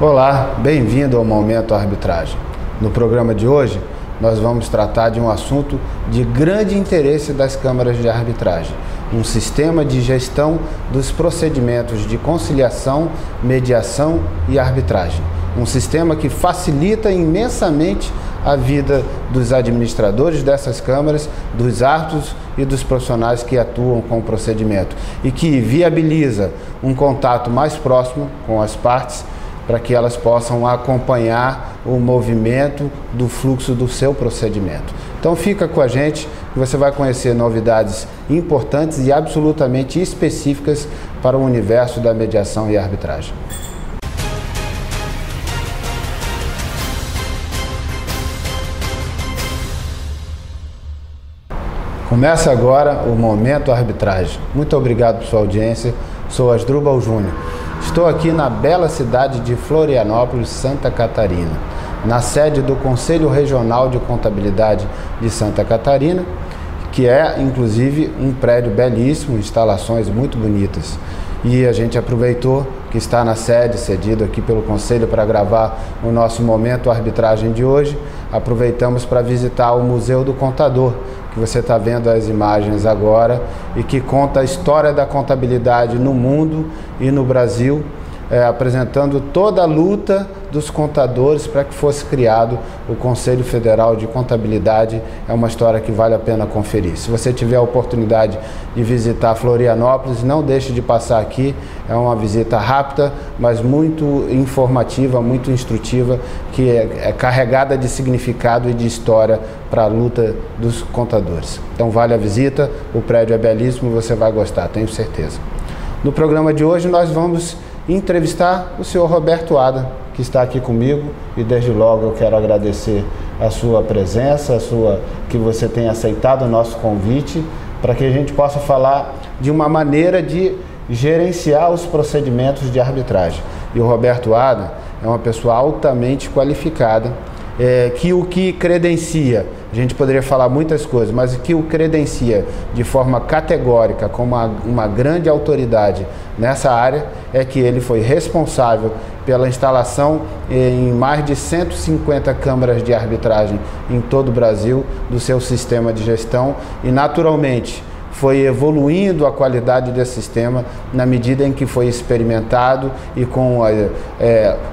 Olá, bem-vindo ao Momento Arbitragem. No programa de hoje, nós vamos tratar de um assunto de grande interesse das câmaras de arbitragem, um sistema de gestão dos procedimentos de conciliação, mediação e arbitragem. Um sistema que facilita imensamente a vida dos administradores dessas câmaras, dos árbitros e dos profissionais que atuam com o procedimento e que viabiliza um contato mais próximo com as partes para que elas possam acompanhar o movimento do fluxo do seu procedimento. Então fica com a gente que você vai conhecer novidades importantes e absolutamente específicas para o universo da mediação e arbitragem. Começa agora o Momento Arbitragem. Muito obrigado por sua audiência. Sou Asdrubal Júnior. Estou aqui na bela cidade de Florianópolis, Santa Catarina, na sede do Conselho Regional de Contabilidade de Santa Catarina, que é, inclusive, um prédio belíssimo, instalações muito bonitas. E a gente aproveitou que está na sede, cedido aqui pelo Conselho para gravar o nosso Momento Arbitragem de hoje. Aproveitamos para visitar o Museu do Contador, que você está vendo as imagens agora e que conta a história da contabilidade no mundo e no Brasil, apresentando toda a luta dos contadores para que fosse criado o Conselho Federal de Contabilidade. É uma história que vale a pena conferir. Se você tiver a oportunidade de visitar Florianópolis, não deixe de passar aqui. É uma visita rápida, mas muito informativa, muito instrutiva, que é carregada de significado e de história para a luta dos contadores. Então vale a visita, o prédio é belíssimo e você vai gostar, tenho certeza. No programa de hoje nós vamos entrevistar o senhor Roberto Adam, que está aqui comigo, e desde logo eu quero agradecer a sua presença, que você tenha aceitado o nosso convite, para que a gente possa falar de uma maneira de gerenciar os procedimentos de arbitragem. E o Roberto Adam é uma pessoa altamente qualificada, que o que credencia, a gente poderia falar muitas coisas, mas que o credencia de forma categórica como uma grande autoridade nessa área é que ele foi responsável pela instalação em mais de 150 câmaras de arbitragem em todo o Brasil do seu sistema de gestão e, naturalmente, foi evoluindo a qualidade desse sistema na medida em que foi experimentado e com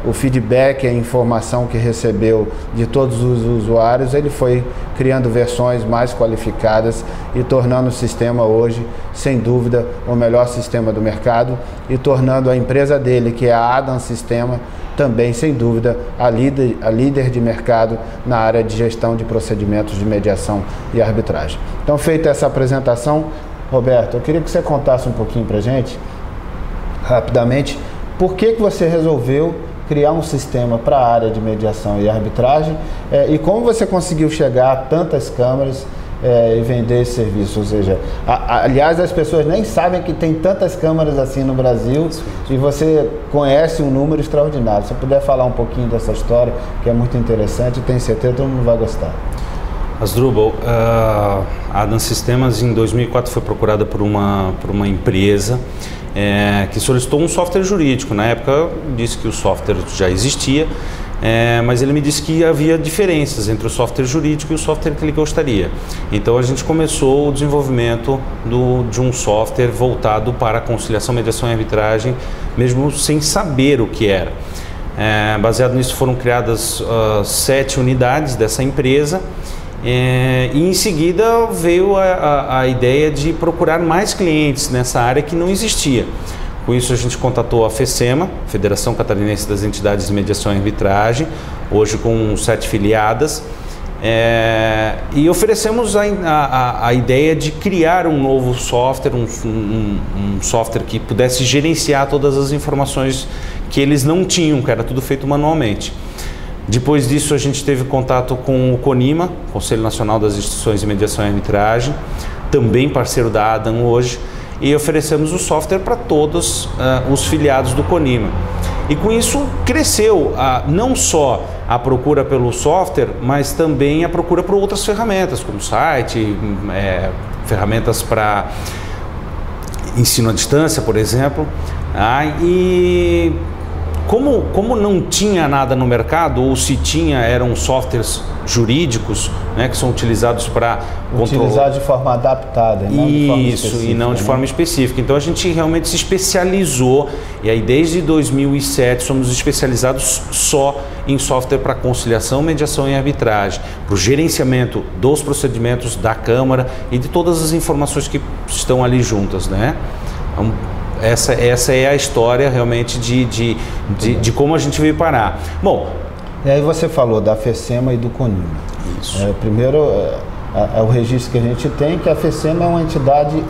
o feedback, a informação que recebeu de todos os usuários, ele foi criando versões mais qualificadas e tornando o sistema hoje, sem dúvida, o melhor sistema do mercado e tornando a empresa dele, que é a Adam Sistema, também, sem dúvida, a líder de mercado na área de gestão de procedimentos de mediação e arbitragem. Então, feita essa apresentação, Roberto, eu queria que você contasse um pouquinho para a gente, rapidamente, por que você resolveu criar um sistema para a área de mediação e arbitragem e como você conseguiu chegar a tantas câmaras e vender esse serviço. Ou seja, aliás, as pessoas nem sabem que tem tantas câmaras assim no Brasil e você conhece um número extraordinário. Se você puder falar um pouquinho dessa história, que é muito interessante, tenho certeza que todo mundo vai gostar. Asdrubal, a Adam Sistemas em 2004 foi procurada por uma empresa que solicitou um software jurídico. Na época disse que o software já existia, mas ele me disse que havia diferenças entre o software jurídico e o software que ele gostaria. Então a gente começou o desenvolvimento de um software voltado para conciliação, mediação e arbitragem, mesmo sem saber o que era. Baseado nisso foram criadas 7 unidades dessa empresa e em seguida veio a ideia de procurar mais clientes nessa área que não existia. Com isso a gente contatou a FECEMA, Federação Catarinense das Entidades de Mediação e Arbitragem, hoje com 7 filiadas, e oferecemos a ideia de criar um novo software, um software que pudesse gerenciar todas as informações que eles não tinham, que era tudo feito manualmente. Depois disso a gente teve contato com o CONIMA, Conselho Nacional das Instituições de Mediação e Arbitragem, também parceiro da Adam hoje, e oferecemos o software para todos os filiados do CONIMA. E com isso cresceu não só a procura pelo software, mas também a procura por outras ferramentas, como site, ferramentas para ensino à distância, por exemplo. E Como não tinha nada no mercado, ou se tinha, eram softwares jurídicos, né, que são utilizados para controlar. Utilizar de forma adaptada, e não de forma específica. Isso, e não de forma específica. Então a gente realmente se especializou, e aí desde 2007 somos especializados só em software para conciliação, mediação e arbitragem, para o gerenciamento dos procedimentos da Câmara e de todas as informações que estão ali juntas, né? Então, essa é a história realmente de como a gente veio parar. Bom, e aí você falou da FECEMA e do CONIMA. Isso. Primeiro, o registro que a gente tem, que a FECEMA é uma entidade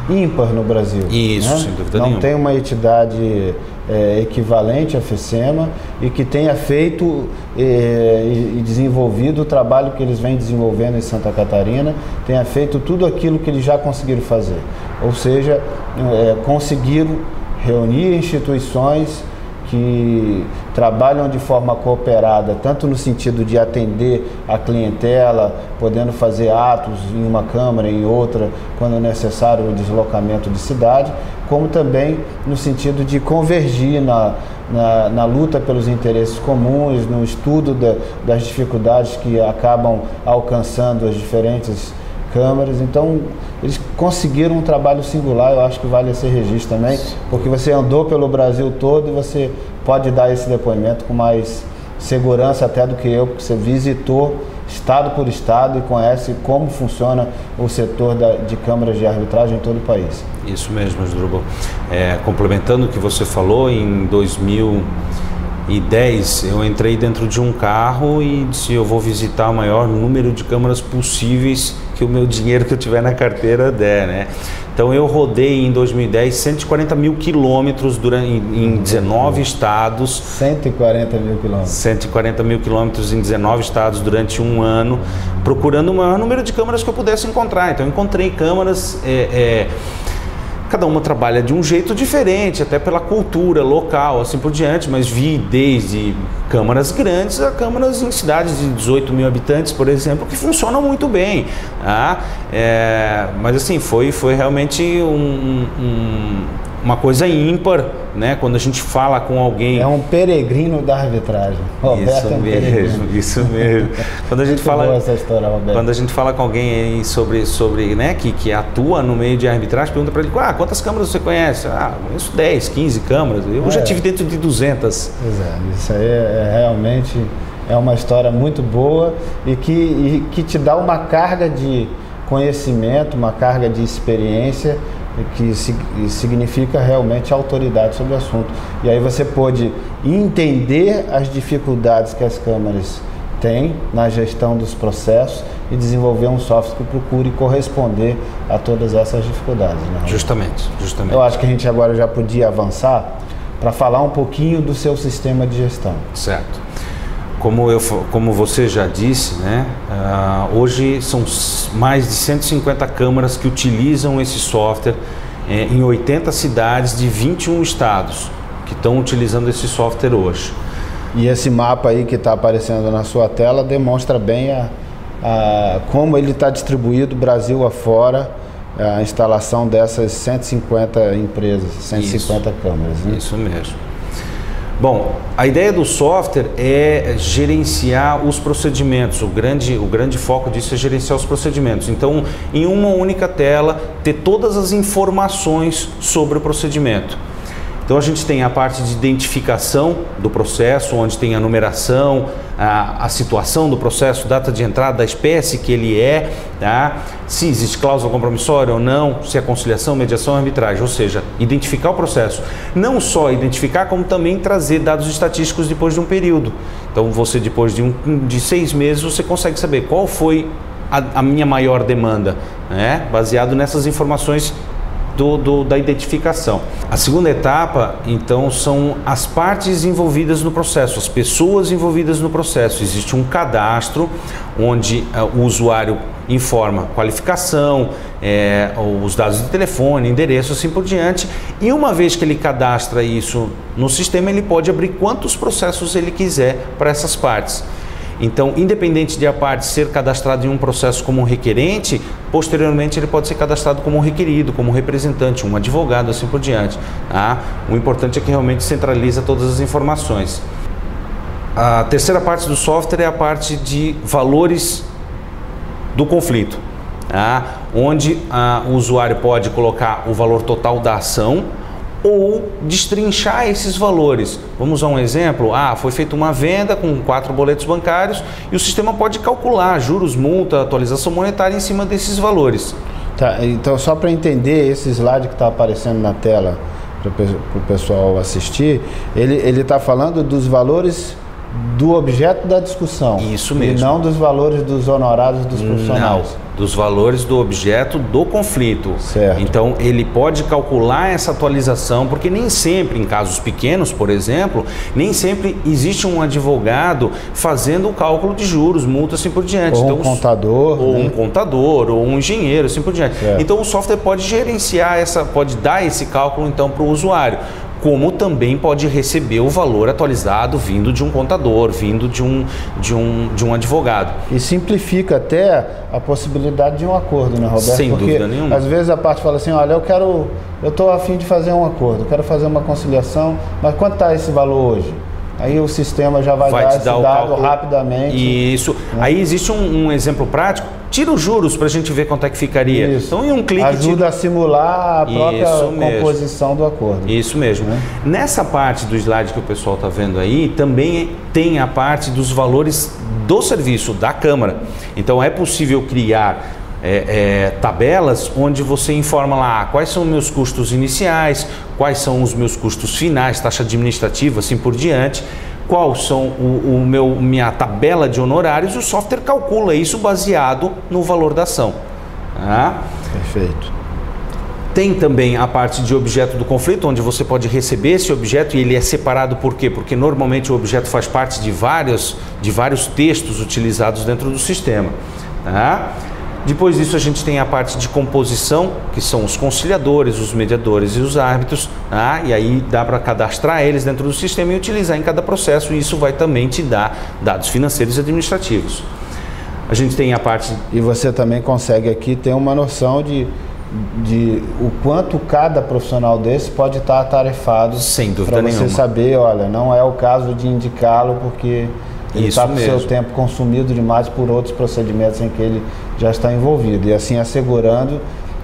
ímpar no Brasil. Isso, né? sem dúvida nenhuma. Não tem uma entidade equivalente à FECEMA e que tenha feito e desenvolvido o trabalho que eles vêm desenvolvendo em Santa Catarina, tenha feito tudo aquilo que eles já conseguiram fazer. Ou seja, conseguiram reunir instituições que trabalham de forma cooperada, tanto no sentido de atender a clientela, podendo fazer atos em uma Câmara, em outra, quando necessário o deslocamento de cidade, como também no sentido de convergir na luta pelos interesses comuns, no estudo das dificuldades que acabam alcançando as diferentes câmaras. Então, eles conseguiram um trabalho singular, eu acho que vale esse registro também, porque você andou pelo Brasil todo e você pode dar esse depoimento com mais segurança até do que eu, porque você visitou estado por estado e conhece como funciona o setor de câmaras de arbitragem em todo o país. Isso mesmo, Asdrubal. Complementando o que você falou, em 2010 eu entrei dentro de um carro e disse: eu vou visitar o maior número de câmaras possíveis que o meu dinheiro que eu tiver na carteira der, né? Então eu rodei em 2010 140 mil quilômetros em 19 estados. 140 mil quilômetros. 140 mil quilômetros em 19 estados durante um ano, procurando o maior número de câmaras que eu pudesse encontrar. Então eu encontrei câmaras, cada uma trabalha de um jeito diferente, até pela cultura local, assim por diante, mas vi desde câmaras grandes a câmaras em cidades de 18 mil habitantes, por exemplo, que funcionam muito bem. Tá? Mas assim, foi realmente uma coisa ímpar, né? Quando a gente fala com alguém... É um peregrino da arbitragem. Roberto isso mesmo. Quando a gente fala, boa essa história, Roberto. Quando a gente fala com alguém aí sobre né, que atua no meio de arbitragem, pergunta para ele: quantas câmaras você conhece? Conheço 10, 15 câmaras. Eu já tive dentro de 200. Pois isso aí realmente uma história muito boa e que te dá uma carga de conhecimento, uma carga de experiência que significa realmente autoridade sobre o assunto. E aí você pôde entender as dificuldades que as câmaras têm na gestão dos processos e desenvolver um software que procure corresponder a todas essas dificuldades. Né? Justamente. Eu acho que a gente agora já podia avançar para falar um pouquinho do seu sistema de gestão. Certo. Como você já disse, né, hoje são mais de 150 câmaras que utilizam esse software em 80 cidades de 21 estados que estão utilizando esse software hoje. E esse mapa aí que está aparecendo na sua tela demonstra bem como ele está distribuído Brasil afora, a instalação dessas 150 empresas, 150 câmaras. Né? Isso mesmo. Bom, a ideia do software é gerenciar os procedimentos. O grande foco disso é gerenciar os procedimentos. Então, em uma única tela, ter todas as informações sobre o procedimento. Então a gente tem a parte de identificação do processo, onde tem a numeração, a situação do processo, data de entrada, da espécie que ele é, tá? Se existe cláusula compromissória ou não, se é conciliação, mediação, arbitragem, ou seja, identificar o processo. Não só identificar, como também trazer dados estatísticos depois de um período. Então você, depois de 6 meses, você consegue saber qual foi a minha maior demanda, né? Baseado nessas informações da identificação. A segunda etapa, então, são as partes envolvidas no processo, as pessoas envolvidas no processo. Existe um cadastro onde o usuário informa qualificação, os dados de telefone, endereço, assim por diante, e uma vez que ele cadastra isso no sistema, ele pode abrir quantos processos ele quiser para essas partes. Então, independente de a parte ser cadastrada em um processo como requerente, posteriormente ele pode ser cadastrado como requerido, como representante, um advogado, assim por diante. Tá? O importante é que realmente centraliza todas as informações. A terceira parte do software é a parte de valores do conflito, tá? Onde o usuário pode colocar o valor total da ação ou destrinchar esses valores. Vamos a um exemplo, foi feita uma venda com 4 boletos bancários e o sistema pode calcular juros, multa, atualização monetária em cima desses valores. Tá, então só para entender esse slide que está aparecendo na tela para o pessoal assistir, ele está falando dos valores do objeto da discussão. Isso mesmo. E não dos valores dos honorários dos profissionais. Não, dos valores do objeto do conflito. Certo. Então, ele pode calcular essa atualização, porque nem sempre, em casos pequenos, por exemplo, nem sempre existe um advogado fazendo o cálculo de juros, multas, assim por diante. Ou então, um contador. Ou né? um contador, ou um engenheiro, assim por diante. Certo. Então, o software pode gerenciar pode dar esse cálculo, então, para o usuário. Como também pode receber o valor atualizado vindo de um contador, vindo de um advogado. E simplifica até a possibilidade de um acordo, né, Roberto? Sem Porque dúvida nenhuma. Às vezes a parte fala assim, olha, eu estou a fim de fazer um acordo, quero fazer uma conciliação, mas quanto está esse valor hoje? Aí o sistema já vai dar esse dado rapidamente. Isso. Né? Aí existe um exemplo prático. Tira os juros para a gente ver quanto é que ficaria. Isso. Então, em um clique... Ajuda a simular a própria composição do acordo. Isso mesmo. Né? Nessa parte do slide que o pessoal está vendo aí, também tem a parte dos valores do serviço, da Câmara. Então, é possível criar tabelas onde você informa lá quais são os meus custos iniciais, quais são os meus custos finais, taxa administrativa, assim por diante, qual são minha tabela de honorários, o software calcula isso baseado no valor da ação. Tá? Perfeito. Tem também a parte de objeto do conflito, onde você pode receber esse objeto e ele é separado por quê? Porque normalmente o objeto faz parte de vários textos utilizados dentro do sistema. Tá? Depois disso a gente tem a parte de composição, que são os conciliadores, os mediadores e os árbitros, tá? E aí dá para cadastrar eles dentro do sistema e utilizar em cada processo, e isso vai também te dar dados financeiros e administrativos. A gente tem a parte... E você também consegue aqui ter uma noção de o quanto cada profissional desse pode estar atarefado. Sem dúvida nenhuma. Para você saber, olha, não é o caso de indicá-lo porque... Ele está com o seu tempo consumido demais por outros procedimentos em que ele já está envolvido. E assim assegurando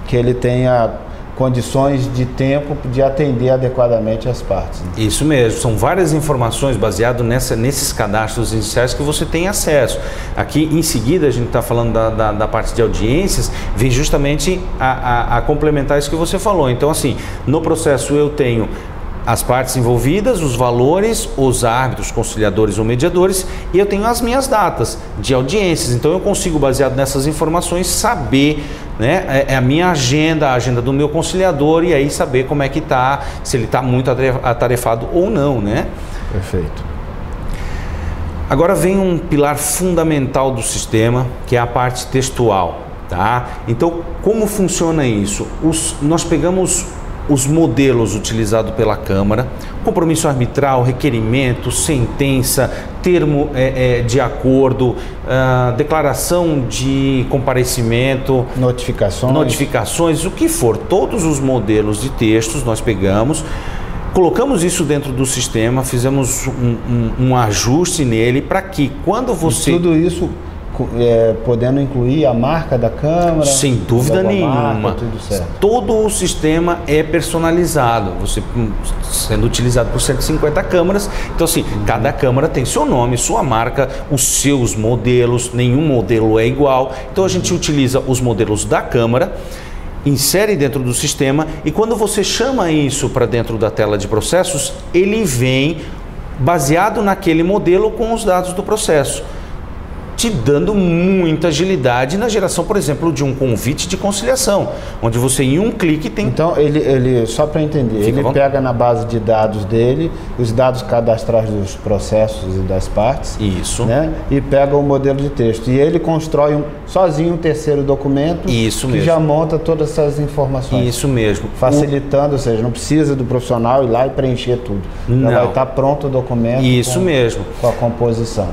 que ele tenha condições de tempo de atender adequadamente as partes. Né? Isso mesmo. São várias informações baseadas nesses cadastros iniciais que você tem acesso. Aqui em seguida a gente está falando da parte de audiências, vem justamente a complementar isso que você falou. Então assim, no processo eu tenho as partes envolvidas, os valores, os árbitros, conciliadores ou mediadores, e eu tenho as minhas datas de audiências. Então eu consigo, baseado nessas informações, saber, né, a minha agenda, a agenda do meu conciliador, e aí saber como é que está, se ele está muito atarefado ou não, né? Perfeito. Agora vem um pilar fundamental do sistema, que é a parte textual, tá? Então, como funciona isso? Nós pegamos os modelos utilizados pela Câmara, compromisso arbitral, requerimento, sentença, termo de acordo, declaração de comparecimento, notificações, o que for, todos os modelos de textos nós pegamos, colocamos isso dentro do sistema, fizemos um ajuste nele para que quando você... E tudo isso... podendo incluir a marca da Câmara? Sem dúvida nenhuma. Marca, tudo certo. Todo o sistema é personalizado, você sendo utilizado por 150 câmaras. Então assim, cada câmara tem seu nome, sua marca, os seus modelos, nenhum modelo é igual. Então a gente utiliza os modelos da Câmara, insere dentro do sistema, e quando você chama isso para dentro da tela de processos, ele vem baseado naquele modelo com os dados do processo. te dando muita agilidade na geração, por exemplo, de um convite de conciliação, onde você em um clique tem... Então, ele só para entender, ele pega na base de dados dele, os dados cadastrais dos processos e das partes, isso, né? E pega o modelo de texto. E ele constrói sozinho um terceiro documento isso que mesmo. já monta todas essas informações. Isso mesmo. Facilitando, ou seja, não precisa do profissional ir lá e preencher tudo. Não. Já vai estar pronto o documento. Isso mesmo. Com a composição.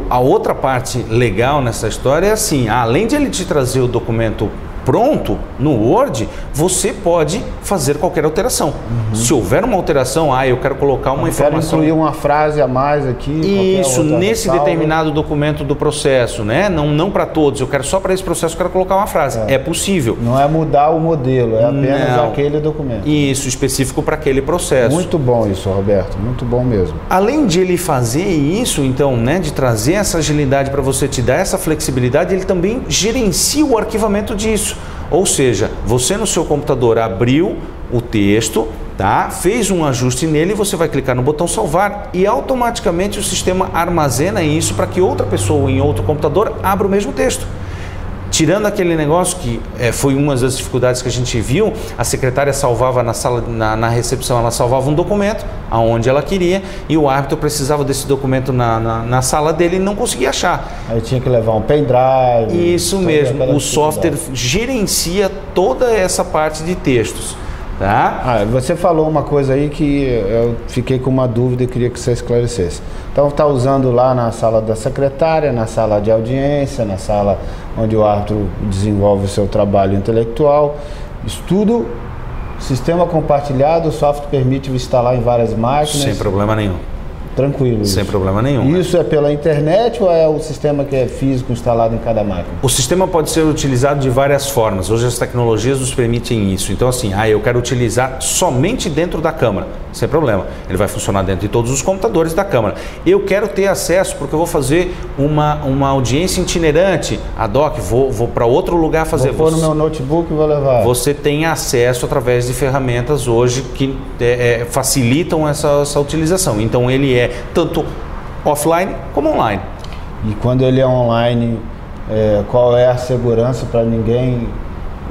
A outra parte legal nessa história é assim, além de ele te trazer o documento pronto no Word, você pode fazer qualquer alteração. Se houver uma alteração, eu quero colocar uma informação... Quero incluir uma frase a mais aqui. Isso, nesse determinado documento do processo, né? Não para todos, eu quero só para esse processo, eu quero colocar uma frase. É possível. Não é mudar o modelo, é apenas aquele documento. Isso, específico para aquele processo. Muito bom isso, Roberto, muito bom mesmo. Além de ele fazer isso, então, né, de trazer essa agilidade para você, te dar essa flexibilidade, ele também gerencia o arquivamento disso. Ou seja, você no seu computador abriu o texto, tá? Fez um ajuste nele, você vai clicar no botão salvar e automaticamente o sistema armazena isso para que outra pessoa em outro computador abra o mesmo texto. Tirando aquele negócio que foi uma das dificuldades que a gente viu, a secretária salvava na sala, na recepção, ela salvava um documento aonde ela queria e o árbitro precisava desse documento na sala dele e não conseguia achar. Aí tinha que levar um pendrive. Isso mesmo, o software gerencia toda essa parte de textos. Tá? Você falou uma coisa aí que eu fiquei com uma dúvida e queria que você esclarecesse. Então está usando lá na sala da secretária, na sala de audiência, na sala onde o árbitro desenvolve o seu trabalho intelectual. Isso tudo, sistema compartilhado, o software permite instalar em várias máquinas. Sem problema nenhum. Tranquilo. Sem problema nenhum. Isso é pela internet ou é o sistema que é físico instalado em cada máquina? O sistema pode ser utilizado de várias formas. Hoje as tecnologias nos permitem isso. Então assim, eu quero utilizar somente dentro da câmara. Sem problema. Ele vai funcionar dentro de todos os computadores da câmara. Eu quero ter acesso porque eu vou fazer uma audiência itinerante. Vou para outro lugar fazer. Vou pôr no meu notebook e vou levar. Você tem acesso através de ferramentas hoje que facilitam essa utilização. Então ele é tanto offline como online. E quando ele é online, qual é a segurança para ninguém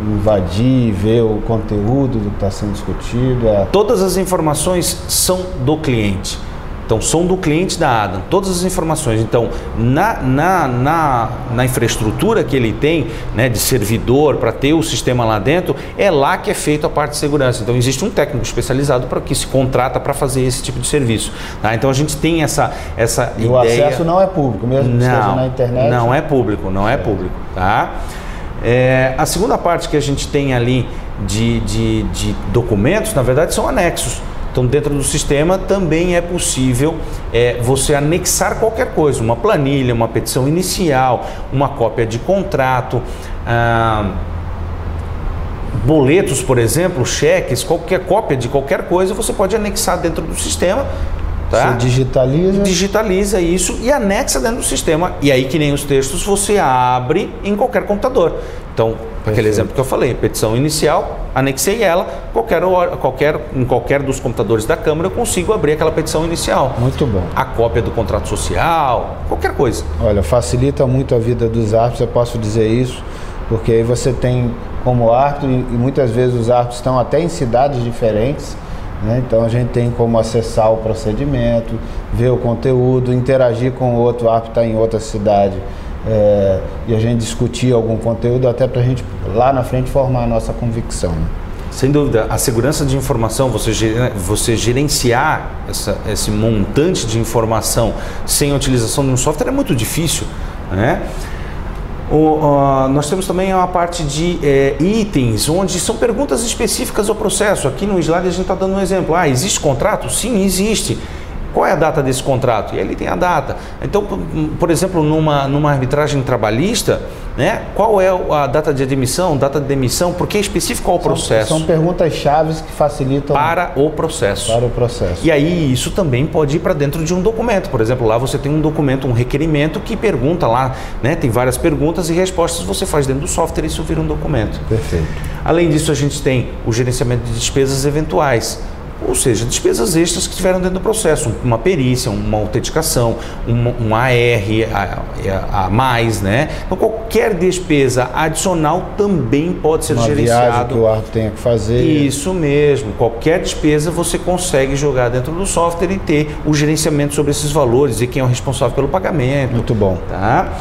invadir e ver o conteúdo do que está sendo discutido? Todas as informações são do cliente. Então, são do cliente da Adam, todas as informações. Então, na infraestrutura que ele tem, né, de servidor, para ter o sistema lá dentro, é lá que é feita a parte de segurança. Então, existe um técnico especializado para que se contrata para fazer esse tipo de serviço. Tá? Então, a gente tem essa e ideia... o acesso não é público, mesmo que esteja na internet? Não é público, não é público. Tá? A segunda parte que a gente tem ali de documentos, na verdade, são anexos. Então, dentro do sistema também é possível você anexar qualquer coisa, uma planilha, uma petição inicial, uma cópia de contrato, boletos, por exemplo, cheques, qualquer cópia de qualquer coisa você pode anexar dentro do sistema. Tá? Você digitaliza isso e anexa dentro do sistema. E aí, que nem os textos, você abre em qualquer computador. Então, aquele exemplo que eu falei, petição inicial, anexei ela, em qualquer dos computadores da Câmara eu consigo abrir aquela petição inicial. Muito bom. A cópia do contrato social, qualquer coisa. Olha, facilita muito a vida dos árbitros, eu posso dizer isso, porque aí você tem como árbitro, e muitas vezes os árbitros estão até em cidades diferentes, né? Então a gente tem como acessar o procedimento, ver o conteúdo, interagir com o outro árbitro que está em outra cidade. E a gente discutir algum conteúdo até para a gente lá na frente formar a nossa convicção. Né? Sem dúvida, a segurança de informação, você gerenciar esse montante de informação sem a utilização de um software é muito difícil, né? Nós temos também uma parte de itens, onde são perguntas específicas ao processo. Aqui no slide a gente está dando um exemplo. Existe contrato? Sim, existe. Qual é a data desse contrato? E ele tem a data. Então, por exemplo, numa arbitragem trabalhista, né, qual é a data de admissão, data de demissão, porque é específico ao processo. São perguntas-chave que facilitam para o processo. Para o processo. E aí isso também pode ir para dentro de um documento. Por exemplo, lá você tem um documento, um requerimento que pergunta lá, né, tem várias perguntas e respostas, você faz dentro do software e isso vira um documento. Perfeito. Além disso, a gente tem o gerenciamento de despesas eventuais. ou seja, despesas extras que estiveram dentro do processo, uma perícia, uma autenticação, um AR a mais, né? Então qualquer despesa adicional também pode ser gerenciado. Viagem que o árbitro tenha que fazer. Isso mesmo, qualquer despesa você consegue jogar dentro do software e ter o gerenciamento sobre esses valores e quem é o responsável pelo pagamento. Muito bom. Tá?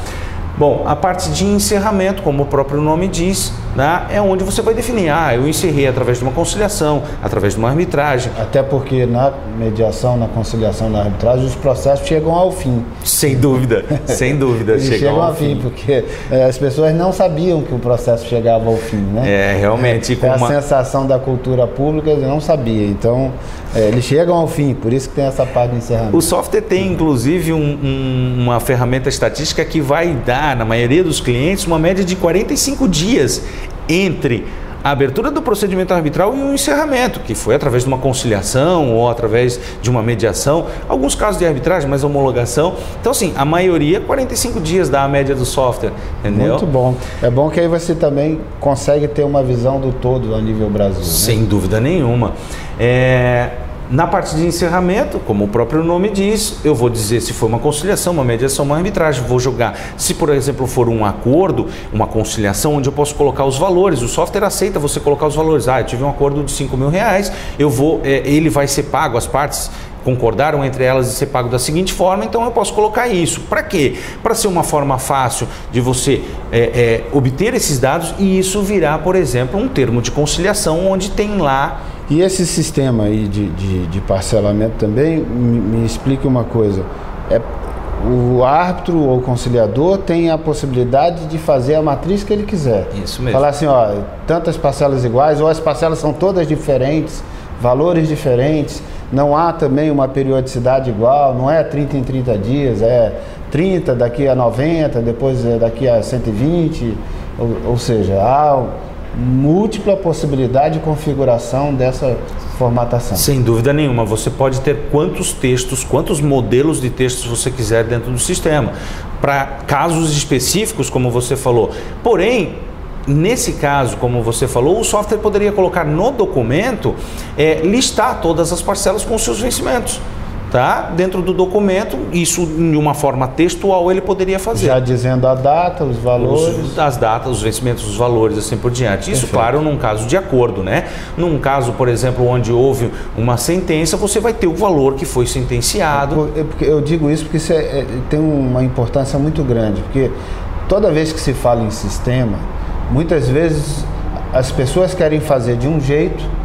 Bom, a parte de encerramento, como o próprio nome diz, né, é onde você vai definir, eu encerrei através de uma conciliação, através de uma arbitragem. Até porque na mediação, na conciliação, na arbitragem, os processos chegam ao fim. Sem dúvida, sem dúvida. Eles chegam ao fim, porque as pessoas não sabiam que o processo chegava ao fim, né? Realmente. A sensação da cultura pública, eu não sabia. Então, eles chegam ao fim, por isso que tem essa parte de encerramento. O software tem, inclusive, uma ferramenta estatística que vai dar, na maioria dos clientes, uma média de 45 dias entre a abertura do procedimento arbitral e o encerramento, que foi através de uma conciliação ou através de uma mediação, alguns casos de arbitragem, mas homologação. Então, assim, a maioria, 45 dias dá a média do software, entendeu? Muito bom. É bom que aí você também consegue ter uma visão do todo a nível Brasil, né? Sem dúvida nenhuma. Na parte de encerramento, como o próprio nome diz, eu vou dizer se foi uma conciliação, uma mediação, uma arbitragem. Vou jogar, se por exemplo for um acordo, uma conciliação, onde eu posso colocar os valores. O software aceita você colocar os valores. Eu tive um acordo de R$5.000, ele vai ser pago, as partes concordaram entre elas de ser pago da seguinte forma, então eu posso colocar isso. Para quê? Para ser uma forma fácil de você obter esses dados e isso virar, por exemplo, um termo de conciliação onde tem lá. E esse sistema aí de parcelamento também, me explique uma coisa. O árbitro ou conciliador tem a possibilidade de fazer a matriz que ele quiser. Isso mesmo. Falar assim, tantas parcelas iguais, ou as parcelas são todas diferentes, valores diferentes, não há também uma periodicidade igual, não é 30 em 30 dias, é 30, daqui a 90, depois daqui a 120, ou seja, há múltipla possibilidade de configuração dessa formatação. Sem dúvida nenhuma, você pode ter quantos textos, quantos modelos de textos você quiser dentro do sistema, para casos específicos, como você falou. Porém, nesse caso, como você falou, o software poderia colocar no documento, listar todas as parcelas com seus vencimentos. Tá? Dentro do documento, isso de uma forma textual ele poderia fazer. Já dizendo a data, os valores. As datas, os vencimentos, os valores, assim por diante. Isso, Perfeito. Claro, num caso de acordo, né? Num caso, por exemplo, onde houve uma sentença, você vai ter o valor que foi sentenciado. Eu digo isso porque isso tem uma importância muito grande, porque toda vez que se fala em sistema, muitas vezes as pessoas querem fazer de um jeito.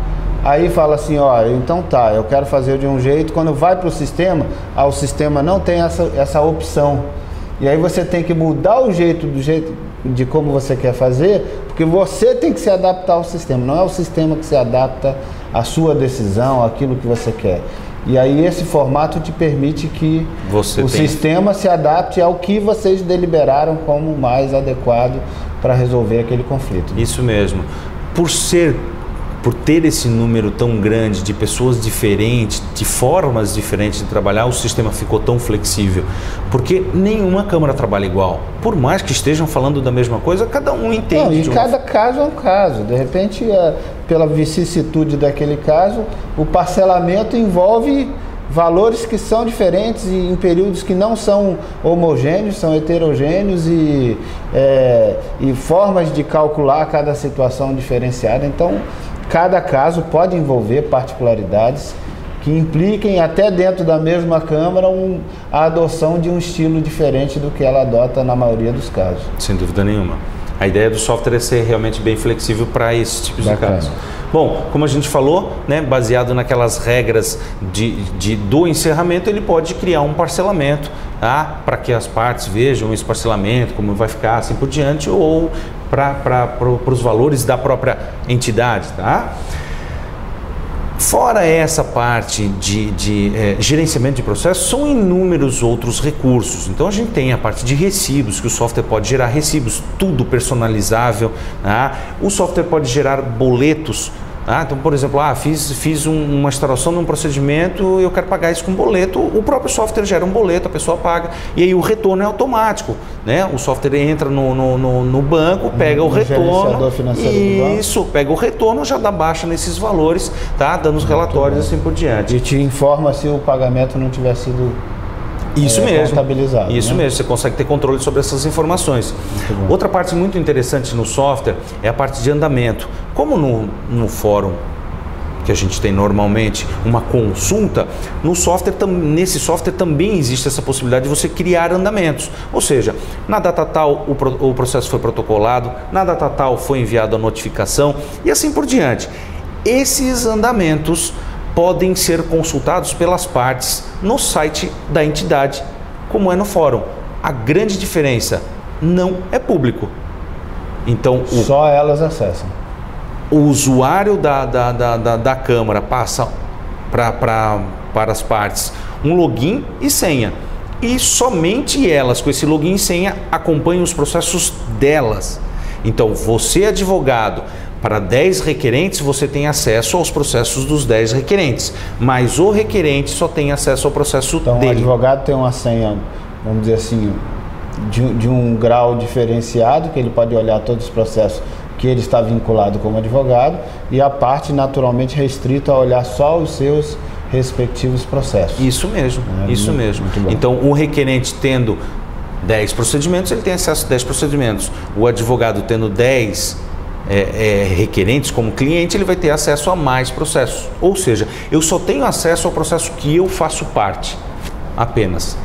Aí fala assim, então tá, eu quero fazer de um jeito. Quando vai para o sistema não tem essa opção. E aí você tem que mudar o jeito de como você quer fazer, porque você tem que se adaptar ao sistema. Não é o sistema que se adapta à sua decisão, àquilo que você quer. E aí esse formato te permite que sistema se adapte ao que vocês deliberaram como mais adequado para resolver aquele conflito. Isso mesmo. Por ter esse número tão grande de pessoas diferentes, de formas diferentes de trabalhar, o sistema ficou tão flexível. Porque nenhuma Câmara trabalha igual. Por mais que estejam falando da mesma coisa, cada um entende. E cada caso é um caso. De repente, pela vicissitude daquele caso, o parcelamento envolve valores que são diferentes e em períodos que não são homogêneos, são heterogêneos e formas de calcular cada situação diferenciada. Então, cada caso pode envolver particularidades que impliquem até dentro da mesma Câmara a adoção de um estilo diferente do que ela adota na maioria dos casos. Sem dúvida nenhuma. A ideia do software é ser realmente bem flexível para esses tipos de casos. Bom, como a gente falou, né, baseado naquelas regras do encerramento, ele pode criar um parcelamento, tá? Para que as partes vejam esse parcelamento, como vai ficar, assim por diante, ou para os valores da própria entidade. Tá? Fora essa parte de gerenciamento de processos, são inúmeros outros recursos. Então a gente tem a parte de recibos, que o software pode gerar recibos, tudo personalizável. Tá? O software pode gerar boletos Então, por exemplo, fiz uma instalação de um procedimento e eu quero pagar isso com boleto. O próprio software gera um boleto, a pessoa paga e aí o retorno é automático, né? O software entra no banco, pega o retorno, isso, pega o retorno, já dá baixa nesses valores, tá? Dando os relatórios assim por diante. E te informa se o pagamento não tiver sido isso mesmo, contabilizado. Isso mesmo, você consegue ter controle sobre essas informações. Outra parte muito interessante no software é a parte de andamento. Como no fórum que a gente tem normalmente uma consulta, nesse software também existe essa possibilidade de você criar andamentos. Ou seja, na data tal o processo foi protocolado, na data tal foi enviada a notificação e assim por diante. Esses andamentos podem ser consultados pelas partes no site da entidade, como é no fórum. A grande diferença, não é público. Então, só elas acessam. O usuário da Câmara passa para as partes um login e senha. E somente elas, com esse login e senha, acompanham os processos delas. Então, você, advogado, para 10 requerentes, você tem acesso aos processos dos 10 requerentes, mas o requerente só tem acesso ao processo dele. Então, o advogado tem uma senha, vamos dizer assim, de um grau diferenciado, que ele pode olhar todos os processos que ele está vinculado como advogado, e a parte naturalmente restrita a olhar só os seus respectivos processos. Isso mesmo, isso mesmo. Então, o requerente tendo 10 procedimentos, ele tem acesso a 10 procedimentos. O advogado tendo 10 requerentes como cliente, ele vai ter acesso a mais processos. Ou seja, eu só tenho acesso ao processo que eu faço parte, apenas.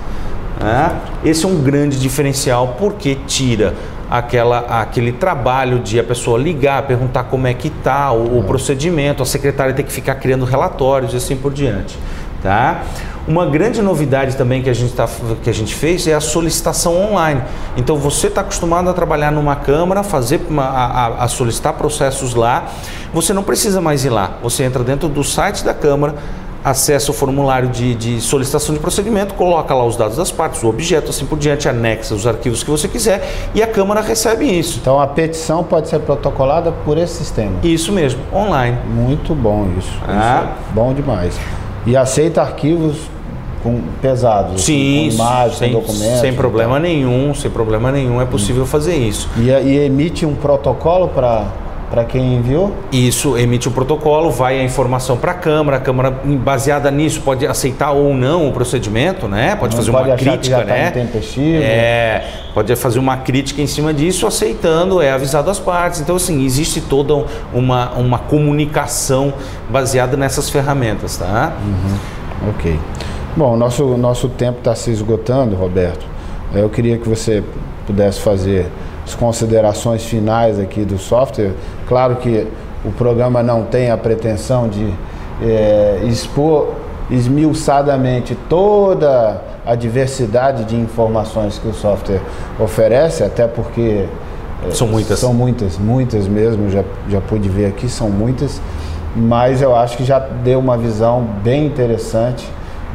Esse é um grande diferencial, porque tira aquele trabalho de a pessoa ligar, perguntar como é que está o procedimento, a secretária ter que ficar criando relatórios e assim por diante. Tá? Uma grande novidade também que a gente fez é a solicitação online. Então você está acostumado a trabalhar numa Câmara, a solicitar processos lá, você não precisa mais ir lá. Você entra dentro do site da Câmara, acessa o formulário de solicitação de procedimento, coloca lá os dados das partes, o objeto, assim por diante, anexa os arquivos que você quiser e a Câmara recebe isso. Então a petição pode ser protocolada por esse sistema? Isso mesmo, online. Muito bom isso. Isso é bom demais. E aceita arquivos pesados? Sim, com imagens, com documentos? Sem problema nenhum, é possível fazer isso. E emite um protocolo para quem enviou? Isso, emite um protocolo, vai a informação para a Câmara, baseada nisso, pode aceitar ou não o procedimento, né? Pode fazer uma crítica, né? Pode fazer uma crítica em cima disso, aceitando, é avisado às partes. Então, assim, existe toda uma comunicação baseada nessas ferramentas, tá? Ok. Bom, nosso tempo está se esgotando, Roberto. Eu queria que você pudesse fazer as considerações finais aqui do software. Claro que o programa não tem a pretensão de expor esmiuçadamente toda a diversidade de informações que o software oferece, até porque são muitas. São muitas mesmo, já pude ver aqui, são muitas, mas eu acho que já deu uma visão bem interessante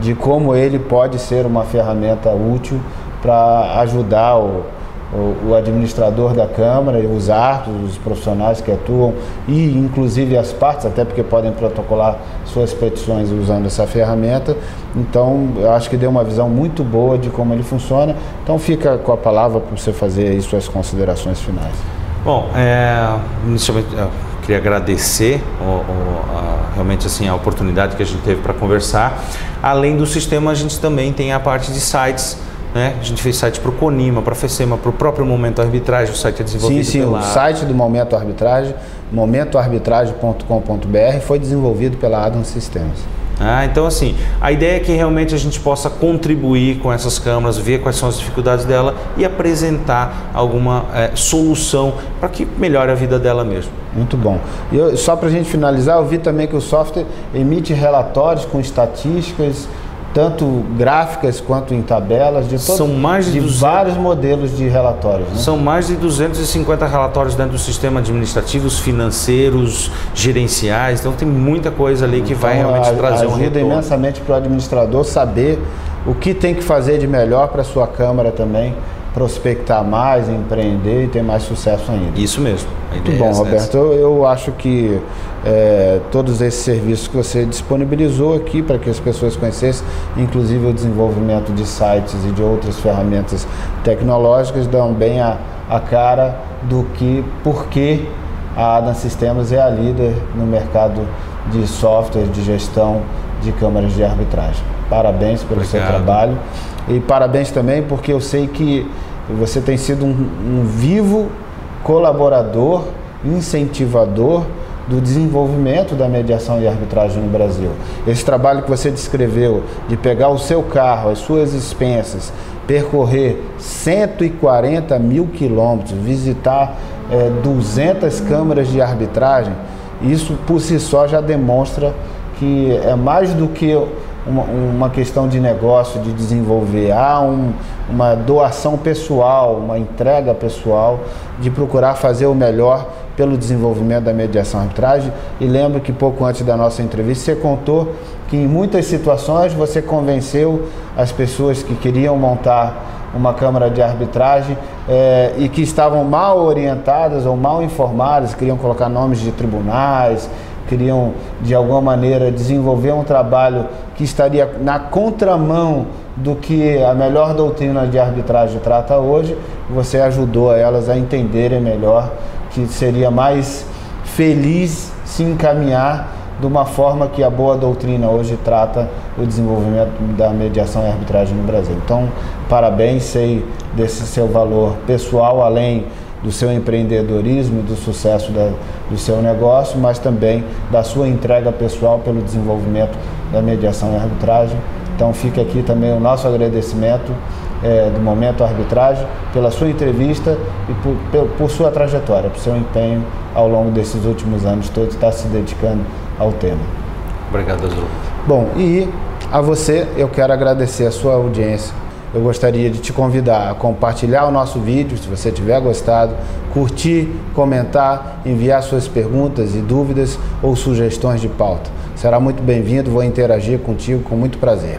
de como ele pode ser uma ferramenta útil para ajudar o administrador da Câmara e os árbitros, os profissionais que atuam e inclusive as partes, até porque podem protocolar suas petições usando essa ferramenta. Então, eu acho que deu uma visão muito boa de como ele funciona. Então, fica com a palavra para você fazer aí suas considerações finais. Bom, inicialmente eu queria agradecer realmente assim, a oportunidade que a gente teve para conversar. Além do sistema, a gente também tem a parte de sites, né? A gente fez site para o CONIMA, para a FECEMA, para o próprio Momento Arbitragem, o site é desenvolvido o site do Momento Arbitragem, momentoarbitragem.com.br, foi desenvolvido pela Adam Systems. Então, assim, a ideia é que realmente a gente possa contribuir com essas câmaras, ver quais são as dificuldades dela e apresentar alguma solução para que melhore a vida dela mesmo. Muito bom. E só para a gente finalizar, eu vi também que o software emite relatórios com estatísticas, tanto gráficas quanto em tabelas, vários modelos de relatórios. Né? São mais de 250 relatórios dentro do sistema administrativos, financeiros, gerenciais, então tem muita coisa ali que vai realmente trazer um retorno. Ajuda imensamente para o administrador saber o que tem que fazer de melhor para a sua Câmara também prospectar mais, empreender e ter mais sucesso ainda. Isso mesmo. Muito bom, Roberto. Eu acho que todos esses serviços que você disponibilizou aqui para que as pessoas conhecessem, inclusive o desenvolvimento de sites e de outras ferramentas tecnológicas, dão bem a cara do que, por que a Adam Sistemas é a líder no mercado de software de gestão de câmaras de arbitragem. Parabéns pelo seu trabalho e parabéns também porque eu sei que você tem sido um vivo colaborador, incentivador do desenvolvimento da mediação e arbitragem no Brasil. Esse trabalho que você descreveu de pegar o seu carro, as suas expensas, percorrer 140 mil quilômetros, visitar 200 câmaras de arbitragem, isso por si só já demonstra que é mais do que uma questão de negócio, de desenvolver. Há uma doação pessoal, uma entrega pessoal de procurar fazer o melhor pelo desenvolvimento da mediação e arbitragem. E lembro que pouco antes da nossa entrevista você contou que em muitas situações você convenceu as pessoas que queriam montar uma câmara de arbitragem e que estavam mal orientadas ou mal informadas, queriam colocar nomes de tribunais, queriam de alguma maneira desenvolver um trabalho que estaria na contramão do que a melhor doutrina de arbitragem trata hoje. Você ajudou elas a entenderem melhor que seria mais feliz se encaminhar de uma forma que a boa doutrina hoje trata o desenvolvimento da mediação e arbitragem no Brasil. Então, parabéns, sei desse seu valor pessoal, além do seu empreendedorismo, do sucesso do seu negócio, mas também da sua entrega pessoal pelo desenvolvimento da mediação e arbitragem. Então fica aqui também o nosso agradecimento do Momento Arbitragem, pela sua entrevista e por sua trajetória, por seu empenho ao longo desses últimos anos todos, estar se dedicando ao tema. Obrigado, Azul. Bom, e a você eu quero agradecer a sua audiência. Eu gostaria de te convidar a compartilhar o nosso vídeo, se você tiver gostado, curtir, comentar, enviar suas perguntas e dúvidas ou sugestões de pauta. Será muito bem-vindo, vou interagir contigo com muito prazer.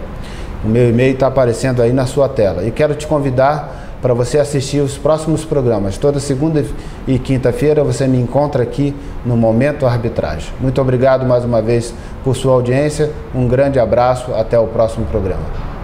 O meu e-mail está aparecendo aí na sua tela. E quero te convidar para você assistir os próximos programas. Toda segunda e quinta-feira você me encontra aqui no Momento Arbitragem. Muito obrigado mais uma vez por sua audiência, um grande abraço, até o próximo programa.